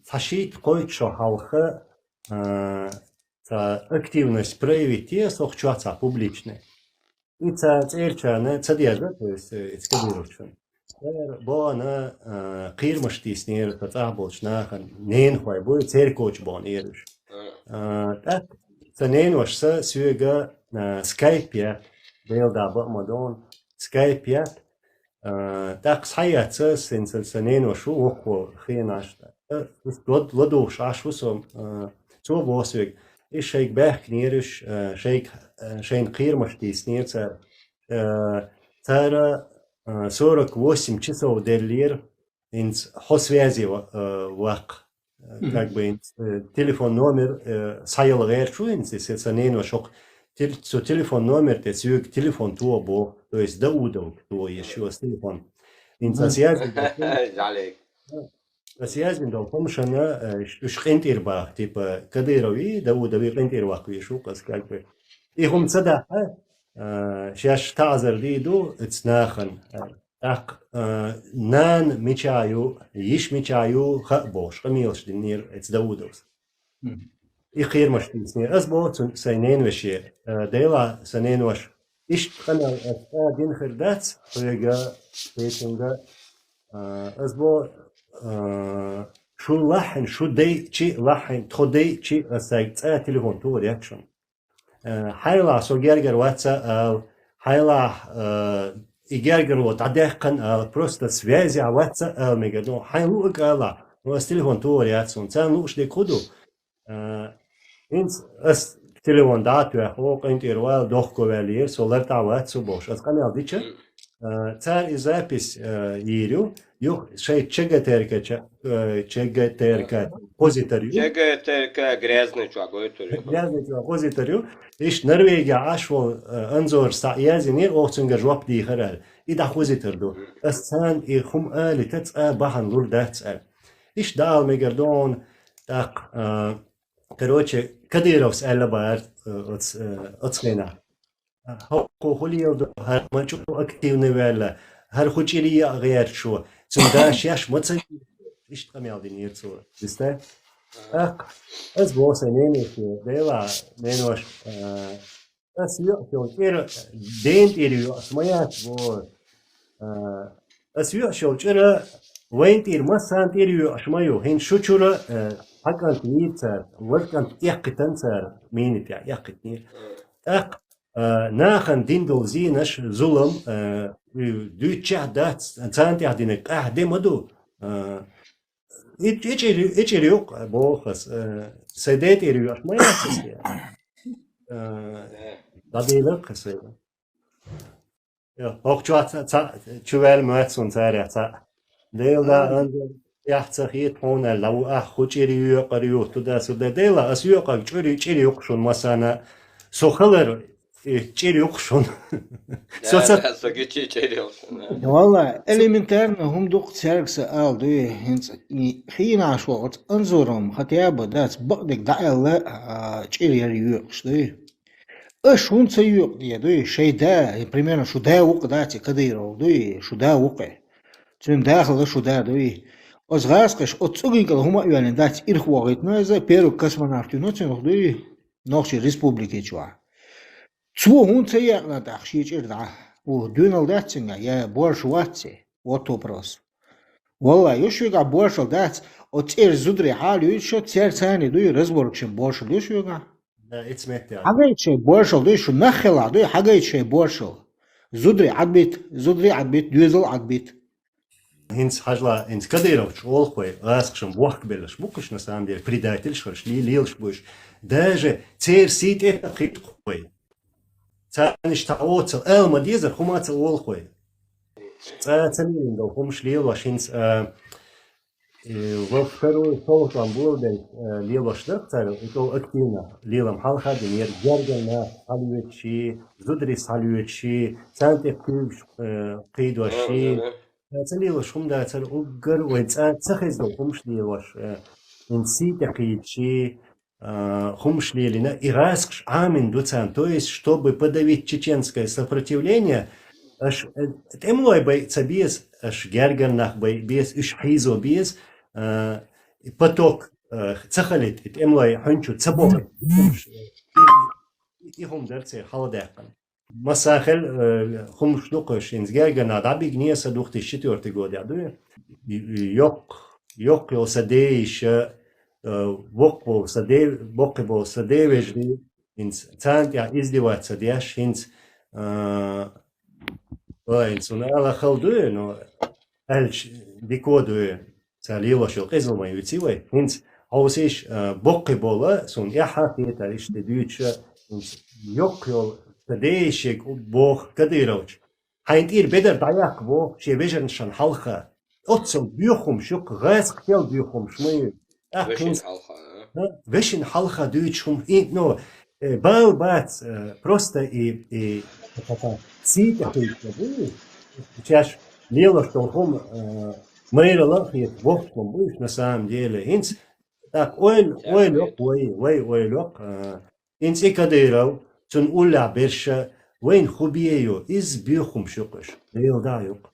Фашит койчо халха активность проявить сохчуаца публичной. И церчана цадьяжа, то есть скадировчан. Бо она кирмашти снер татаболчнахан нен хой бо церкоч бон ирш. Так цанен вашса сюга скайпе белда ба мадон скайпе так саяца сенсацнен вашу охо хинашта. Лодош ашвусом цо босвиг is sheik bech knirish sheik shein кирмашти снерца тара 48 часов делир инс хосвязи вак как бы телефон номер сайл герчу инс сецанен вашок телефон номер те сюк телефон туобо то есть даудов то еще телефон инс асязи عليك أسياز من دول فمشنا إيش قنت إرباح تبى كديروي داود دبي قنت إرباح كويشو قص كالبي إيهم صدق شاش تعذر ديدو اتناخن أق نان ميشايو يش ميشايو خبوش قميلش دنير اتداودوس إخير مش تنسني أزبوط سنين وشي ديلا سنين وش إيش قنا دين خردات ويجا بيتنجا أزبوط شو لحن شو دي شي لحن تخدي شي سايت تليفون تو رياكشن حيلا سو جرجر واتساب حيلا يجرجر وتعدقن просто связи واتساب ميجدو حيلو قالا نو تليفون تو رياكشن تان لوش دي كودو انس اس تليفون داتو هو قنت يروال دوخ كوالير سولر تا واتساب бош اس قال ديچ царь и запись ирю юх шей чегатерка позитарю чегатерка грязный чуагойтурю грязный позитарю иш Норвегия ашво анзор саязини оцунга жоп ди харал и да позитарду асан и хум али тец бахан лур дац иш дал мегардон так короче кадировс элабар оцлена هو خليه هر ما شو أكتيفني ولا هر خوشيلي غير شو سنداش ياش متصل إيش تقامي عادين يرسول بسته أز بوسنين إيه ديلا نينوش أس يو كير دين تيريو أسميات بو أس شو كير وين تير ما سان تيريو أسميو هين شو كير حكان تير سر ولكن يقتن سر مين تيا يقتني ناخن دين دوزينش ظلم دو تشهدات انت عدينك دي مدو ايش ريوق بوخس سيدات ريوق ما يحسس دابيلك كسيل يا اوكچوات چوال ماتسون ساريا ديلا اند يحتخيت هون لو اخوچ ريوق ريوق تدا سودا ديلا اسيوق چريوق شون مسانا سوخلر чирюкшон. Да, согичи чирюкшон. والله элементарно هم دوق تساركس آل دوي هنس خينا شوات انظرهم خطيابة دات بقدك دعيلا чирير يوكش دوي اش هون سيوك دي دوي شي دا примерно شو دا وق داتي كديرو دوي شو دا وقع تون داخل شو دا دوي озгасқаш отсугинкал хума юанен дат ирхуагит ноза перу космонавтино цен دوي нохши республике чуа цво хун цеяна дахши чирда о дюнал датсинга я борш ватси вопрос والله يشويغا борш дат от цер зудри хали ещё церцани дуй разборкшин борш يشويغا اتسمعت حاجه борш дуй шу нахела дуй حاجه борш зудри адбит дюзел адбит هنس حاجلا هنس كديروش олхой аскшим вахбелш букуш на самом деле предатель шорш лилш буш даже цер сит это хитхой цаниш таоцел элма дизер хумацел олхой цанилин дол хумш лил вашинс во второй солтан блоден лил штакцер это активно лилам халха денер гергена халючи зудри салючи цанте кюш قيدوشي цалилош хумда цал угар вэца цахездо хумшлилош инсит акичи хумшлилина ираск амин дуцан, то есть чтобы подавить чеченское сопротивление аш темлой бай цабиес аш гергеннах бай без иш хизо без поток цахалит ит эмлай ханчу цабой يهم درسي حلدقن مساخل خمش نقش إنزجاجا نادبي جنيه صدوق تشتي أرتجود يعدو يق يو سديش وقو سدي بقبو سدي وجدي إنس تانت يا إزدي وات سديش إنس إنس ونالا خلدو إنه ألش ديكودو ساليوا شو قزل ما يوتيوي إنس أوسيش بقبولا سون يحاكي تاريش تدويتش yok yol değişik bu kadıroç. Hayır bedel dayak bu şey becermişen halka. Otsun büyükum şu gaz kıyal büyükum şmayı. Вишень халха. Вешин halka düçüm no бал бац просто и цит это bu. Сейчас дело что он мэрила хит вовком будешь на самом деле. Инс так ой лок إنس إكاديرو تن أولا برشة وين خبيهيو إز بيخم شقش ليل دايق